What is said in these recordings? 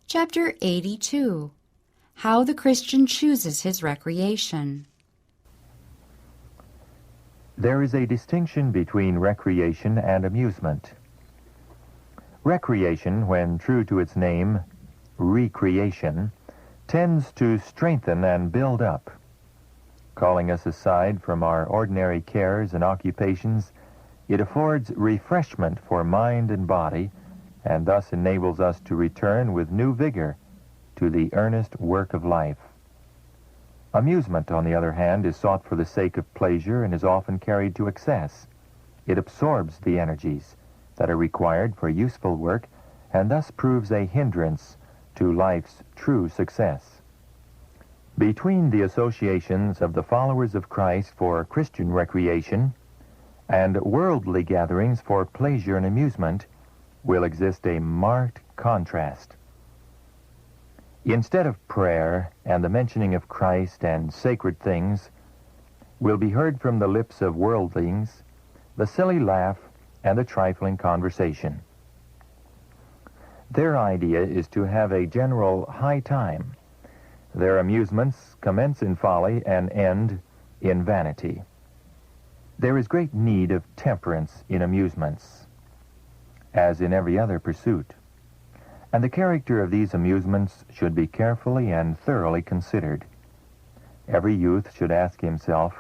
Chapter 82. How the Christian Chooses His Recreation. There is a distinction between recreation and amusement. Recreation, when true to its name, recreation, tends to strengthen and build up, calling us aside from our ordinary cares and occupations. It affords refreshment for mind and body, and thus enables us to return with new vigor to the earnest work of life. Amusement, on the other hand, is sought for the sake of pleasure and is often carried to excess. It absorbs the energies that are required for useful work and thus proves a hindrance to life's true success. Between the associations of the followers of Christ for Christian recreation and worldly gatherings for pleasure and amusement will exist a marked contrast. Instead of prayer and the mentioning of Christ and sacred things, will be heard from the lips of worldlings the silly laugh and the trifling conversation. Their idea is to have a general high time. Their amusements commence in folly and end in vanity. There is great need of temperance in amusements, as in every other pursuit, and the character of these amusements should be carefully and thoroughly considered. Every youth should ask himself,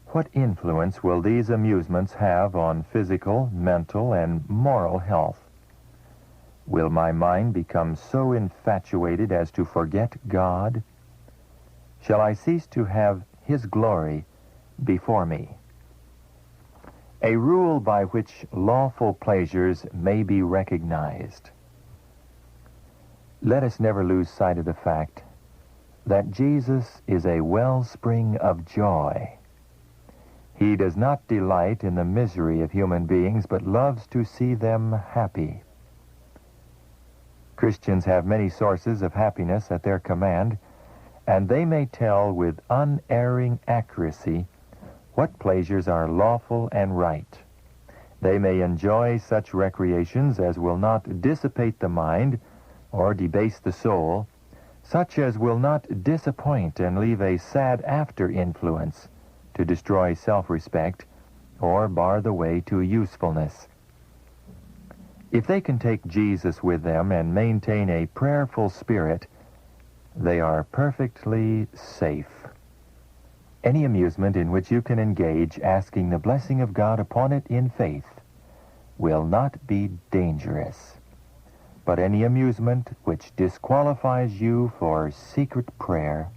what influence will these amusements have on physical, mental, and moral health? Will my mind become so infatuated as to forget God? Shall I cease to have His glory before me? A rule by which lawful pleasures may be recognized. Let us never lose sight of the fact that Jesus is a wellspring of joy. He does not delight in the misery of human beings, but loves to see them happy. Christians have many sources of happiness at their command, and they may tell with unerring accuracy what pleasures are lawful and right. They may enjoy such recreations as will not dissipate the mind or debase the soul, such as will not disappoint and leave a sad after-influence to destroy self-respect or bar the way to usefulness. If they can take Jesus with them and maintain a prayerful spirit, they are perfectly safe. Any amusement in which you can engage, asking the blessing of God upon it in faith, will not be dangerous. But any amusement which disqualifies you for secret prayer,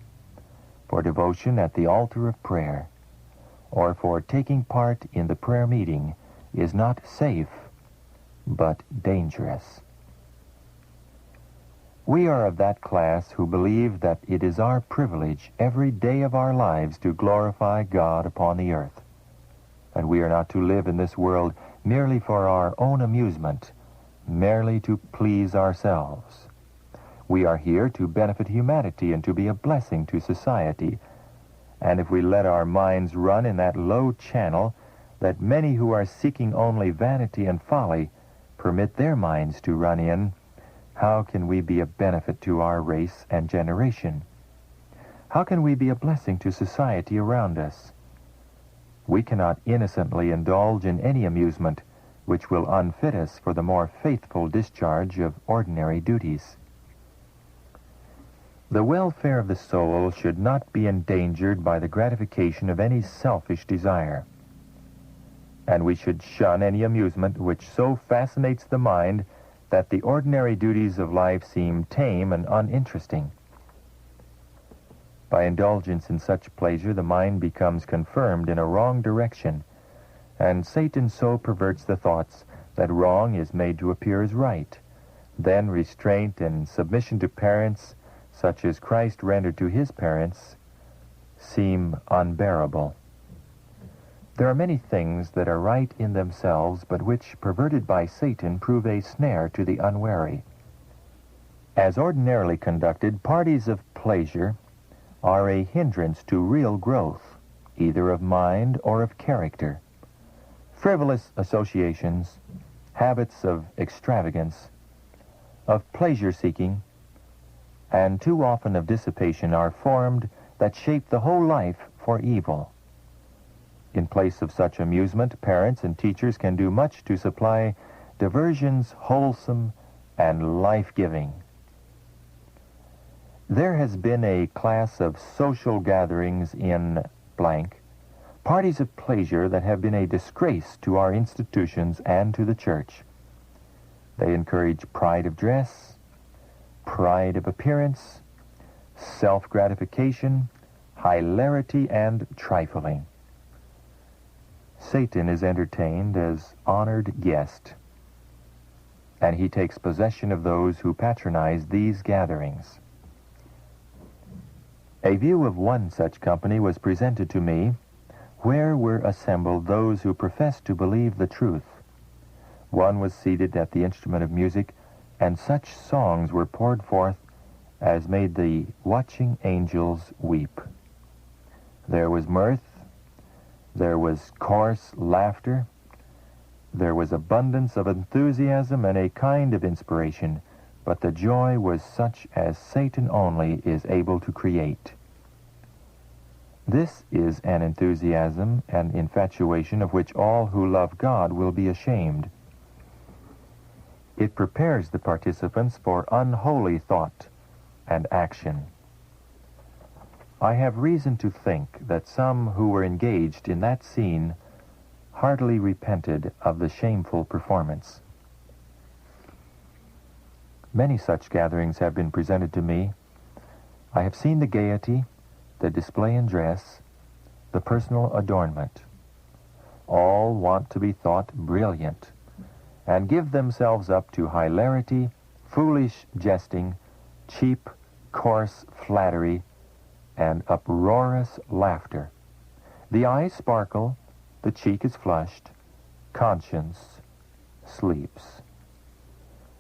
for devotion at the altar of prayer, or for taking part in the prayer meeting is not safe, but dangerous. We are of that class who believe that it is our privilege every day of our lives to glorify God upon the earth, and we are not to live in this world merely for our own amusement, merely to please ourselves. We are here to benefit humanity and to be a blessing to society, and if we let our minds run in that low channel that many who are seeking only vanity and folly permit their minds to run in, how can we be a benefit to our race and generation? How can we be a blessing to society around us? We cannot innocently indulge in any amusement which will unfit us for the more faithful discharge of ordinary duties. The welfare of the soul should not be endangered by the gratification of any selfish desire, and we should shun any amusement which so fascinates the mind that the ordinary duties of life seem tame and uninteresting. By indulgence in such pleasure, the mind becomes confirmed in a wrong direction, and Satan so perverts the thoughts that wrong is made to appear as right. Then restraint and submission to parents, such as Christ rendered to his parents, seem unbearable. There are many things that are right in themselves, but which, perverted by Satan, prove a snare to the unwary. As ordinarily conducted, parties of pleasure are a hindrance to real growth, either of mind or of character. Frivolous associations, habits of extravagance, of pleasure-seeking, and too often of dissipation are formed that shape the whole life for evil. In place of such amusement, parents and teachers can do much to supply diversions wholesome and life-giving. There has been a class of social gatherings in blank, parties of pleasure that have been a disgrace to our institutions and to the church. They encourage pride of dress, pride of appearance, self-gratification, hilarity, and trifling. Satan is entertained as honored guest, and he takes possession of those who patronize these gatherings. A view of one such company was presented to me, where were assembled those who professed to believe the truth. One was seated at the instrument of music, and such songs were poured forth as made the watching angels weep. There was mirth, there was coarse laughter, there was abundance of enthusiasm and a kind of inspiration, but the joy was such as Satan only is able to create. This is an enthusiasm and infatuation of which all who love God will be ashamed. It prepares the participants for unholy thought and action. I have reason to think that some who were engaged in that scene heartily repented of the shameful performance. Many such gatherings have been presented to me. I have seen the gaiety, the display in dress, the personal adornment. All want to be thought brilliant, and give themselves up to hilarity, foolish jesting, cheap, coarse flattery, and uproarious laughter. The eyes sparkle, the cheek is flushed, conscience sleeps.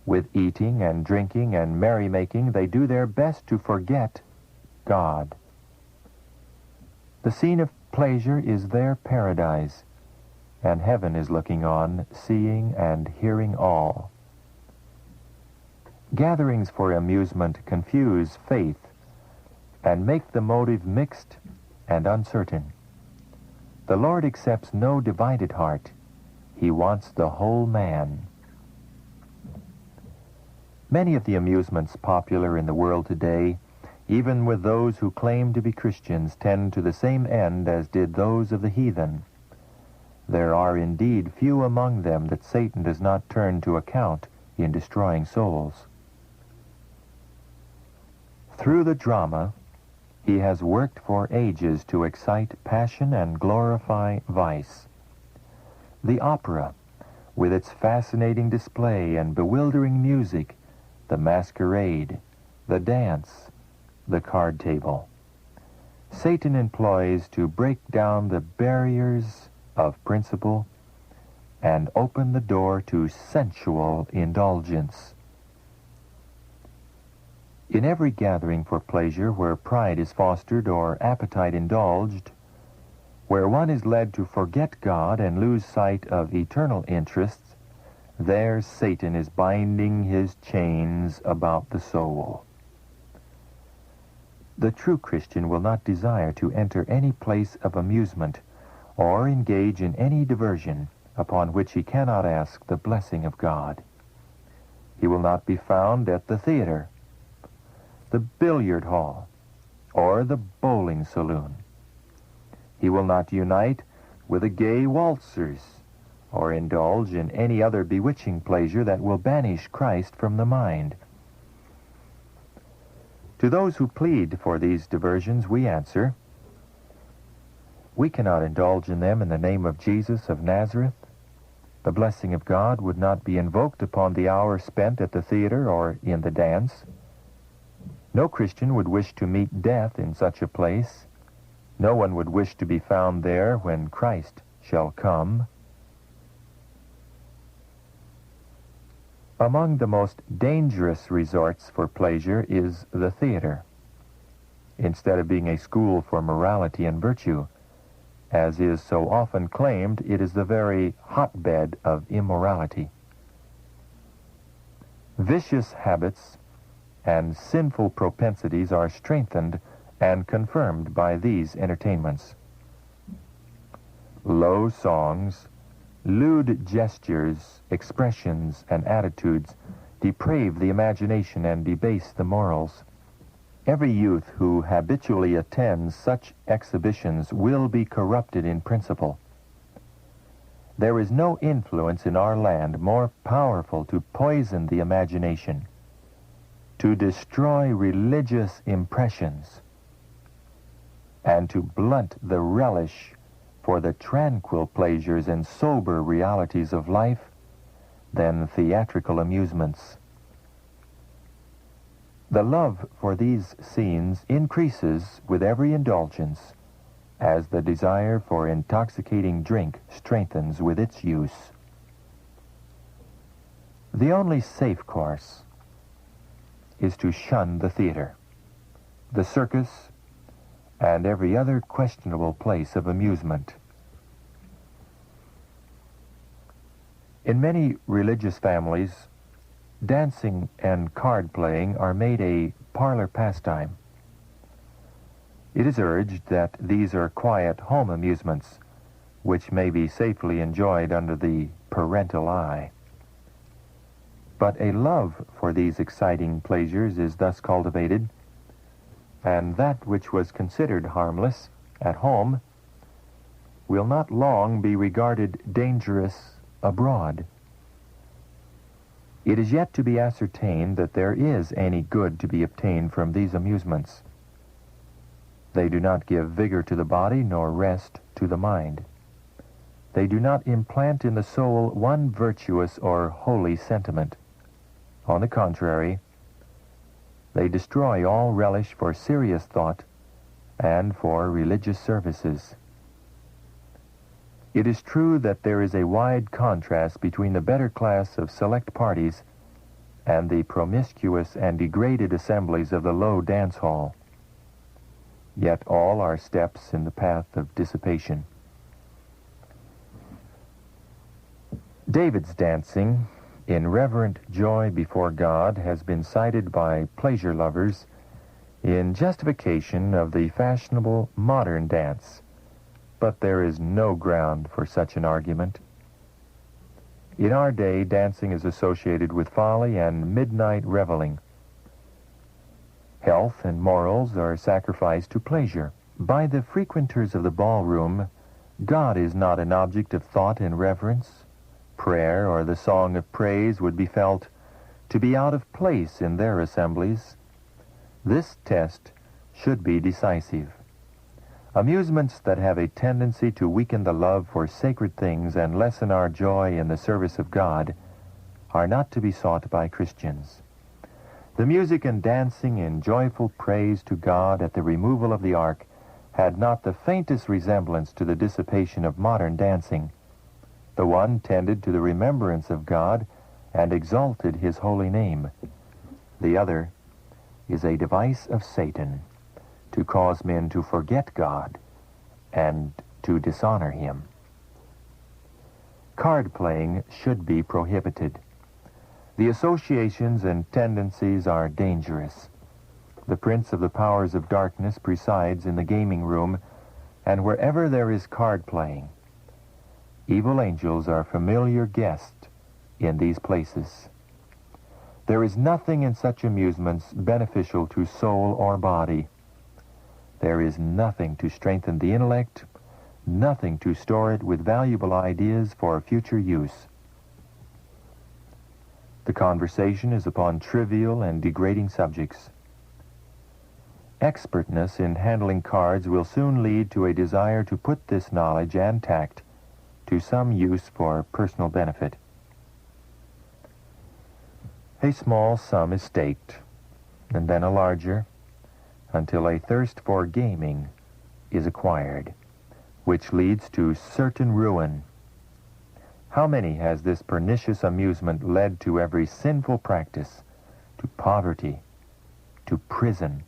With eating and drinking and merrymaking, they do their best to forget God. The scene of pleasure is their paradise, and heaven is looking on, seeing and hearing all. Gatherings for amusement confuse faith and make the motive mixed and uncertain. The Lord accepts no divided heart. He wants the whole man. Many of the amusements popular in the world today, even with those who claim to be Christians, tend to the same end as did those of the heathen. There are indeed few among them that Satan does not turn to account in destroying souls. Through the drama, he has worked for ages to excite passion and glorify vice. The opera, with its fascinating display and bewildering music, the masquerade, the dance, the card table, Satan employs to break down the barriers of principle and open the door to sensual indulgence. In every gathering for pleasure where pride is fostered or appetite indulged, where one is led to forget God and lose sight of eternal interests, there Satan is binding his chains about the soul. The true Christian will not desire to enter any place of amusement or engage in any diversion upon which he cannot ask the blessing of God. He will not be found at the theater, the billiard hall, or the bowling saloon. He will not unite with the gay waltzers or indulge in any other bewitching pleasure that will banish Christ from the mind. To those who plead for these diversions, we answer, we cannot indulge in them in the name of Jesus of Nazareth. The blessing of God would not be invoked upon the hour spent at the theater or in the dance. No Christian would wish to meet death in such a place. No one would wish to be found there when Christ shall come. Among the most dangerous resorts for pleasure is the theater. Instead of being a school for morality and virtue, as is so often claimed, it is the very hotbed of immorality. Vicious habits and sinful propensities are strengthened and confirmed by these entertainments. Low songs, lewd gestures, expressions, and attitudes deprave the imagination and debase the morals. Every youth who habitually attends such exhibitions will be corrupted in principle. There is no influence in our land more powerful to poison the imagination, to destroy religious impressions, and to blunt the relish for the tranquil pleasures and sober realities of life than theatrical amusements. The love for these scenes increases with every indulgence, as the desire for intoxicating drink strengthens with its use. The only safe course is to shun the theater, the circus, and every other questionable place of amusement. In many religious families, dancing and card-playing are made a parlor pastime. It is urged that these are quiet home amusements, which may be safely enjoyed under the parental eye. But a love for these exciting pleasures is thus cultivated, and that which was considered harmless at home will not long be regarded dangerous abroad. It is yet to be ascertained that there is any good to be obtained from these amusements. They do not give vigor to the body nor rest to the mind. They do not implant in the soul one virtuous or holy sentiment. On the contrary, they destroy all relish for serious thought and for religious services. It is true that there is a wide contrast between the better class of select parties and the promiscuous and degraded assemblies of the low dance hall. Yet all are steps in the path of dissipation. David's dancing in reverent joy before God has been cited by pleasure lovers in justification of the fashionable modern dance, but there is no ground for such an argument. In our day, dancing is associated with folly and midnight reveling. Health and morals are sacrificed to pleasure. By the frequenters of the ballroom, God is not an object of thought and reverence. Prayer or the song of praise would be felt to be out of place in their assemblies. This test should be decisive. Amusements that have a tendency to weaken the love for sacred things and lessen our joy in the service of God are not to be sought by Christians. The music and dancing in joyful praise to God at the removal of the ark had not the faintest resemblance to the dissipation of modern dancing. The one tended to the remembrance of God and exalted his holy name. The other is a device of Satan to cause men to forget God and to dishonor him. Card playing should be prohibited. The associations and tendencies are dangerous. The prince of the powers of darkness presides in the gaming room, and wherever there is card playing, evil angels are familiar guests in these places. There is nothing in such amusements beneficial to soul or body. There is nothing to strengthen the intellect, nothing to store it with valuable ideas for future use. The conversation is upon trivial and degrading subjects. Expertness in handling cards will soon lead to a desire to put this knowledge and tact to some use for personal benefit. A small sum is staked, and then a larger, until a thirst for gaming is acquired, which leads to certain ruin. How many has this pernicious amusement led to every sinful practice, to poverty, to prison,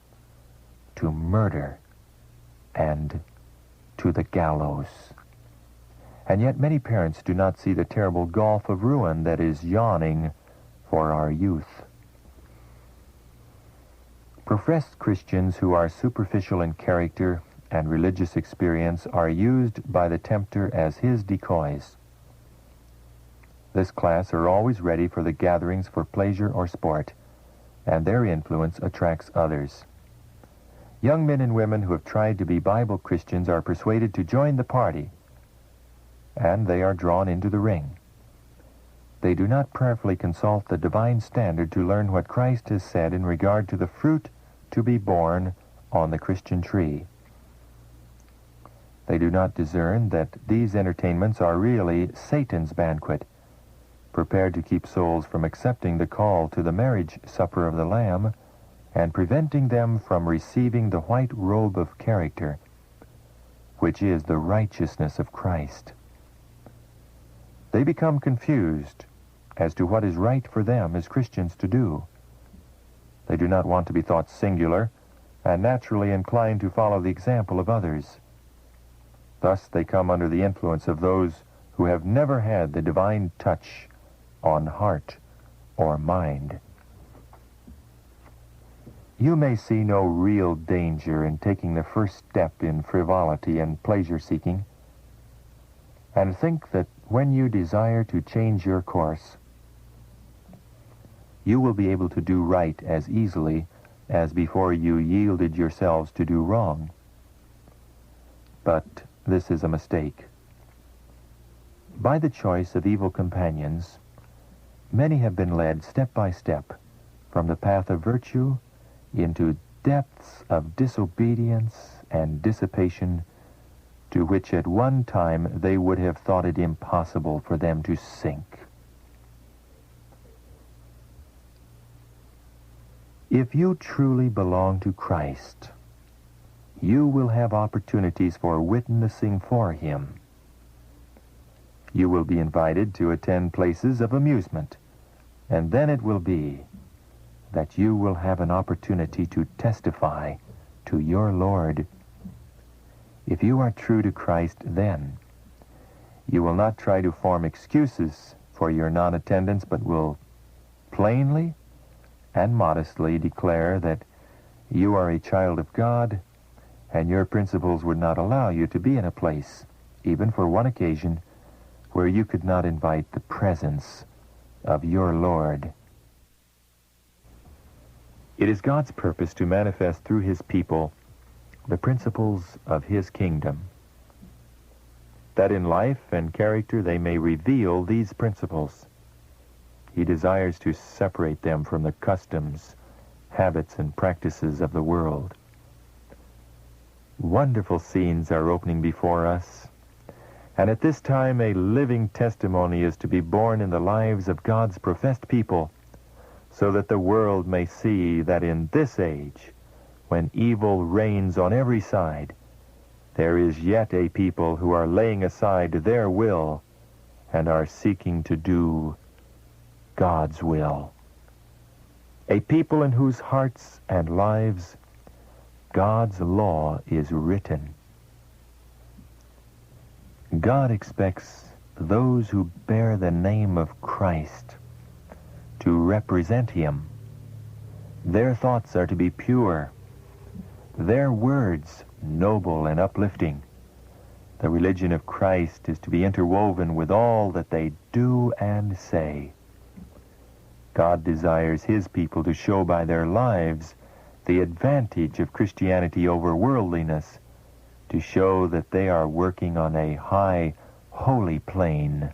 to murder, and to the gallows? And yet many parents do not see the terrible gulf of ruin that is yawning for our youth. Professed Christians who are superficial in character and religious experience are used by the tempter as his decoys. This class are always ready for the gatherings for pleasure or sport, and their influence attracts others. Young men and women who have tried to be Bible Christians are persuaded to join the party, and they are drawn into the ring. They do not prayerfully consult the divine standard to learn what Christ has said in regard to the fruit to be borne on the Christian tree. They do not discern that these entertainments are really Satan's banquet, prepared to keep souls from accepting the call to the marriage supper of the Lamb and preventing them from receiving the white robe of character, which is the righteousness of Christ. They become confused as to what is right for them as Christians to do. They do not want to be thought singular and naturally inclined to follow the example of others. Thus they come under the influence of those who have never had the divine touch on heart or mind. You may see no real danger in taking the first step in frivolity and pleasure-seeking, and think that when you desire to change your course, you will be able to do right as easily as before you yielded yourselves to do wrong. But this is a mistake. By the choice of evil companions, many have been led step by step from the path of virtue into depths of disobedience and dissipation to which at one time they would have thought it impossible for them to sink. If you truly belong to Christ, you will have opportunities for witnessing for Him. You will be invited to attend places of amusement, and then it will be that you will have an opportunity to testify to your Lord. If you are true to Christ then, you will not try to form excuses for your non-attendance, but will plainly and modestly declare that you are a child of God, and your principles would not allow you to be in a place, even for one occasion, where you could not invite the presence of your Lord. It is God's purpose to manifest through His people the principles of His kingdom, that in life and character they may reveal these principles. He desires to separate them from the customs, habits, and practices of the world. Wonderful scenes are opening before us, and at this time a living testimony is to be borne in the lives of God's professed people, so that the world may see that in this age, when evil reigns on every side, there is yet a people who are laying aside their will and are seeking to do God's will. A people in whose hearts and lives God's law is written. God expects those who bear the name of Christ to represent Him. Their thoughts are to be pure, their words noble and uplifting. The religion of Christ is to be interwoven with all that they do and say. God desires His people to show by their lives the advantage of Christianity over worldliness, to show that they are working on a high, holy plane.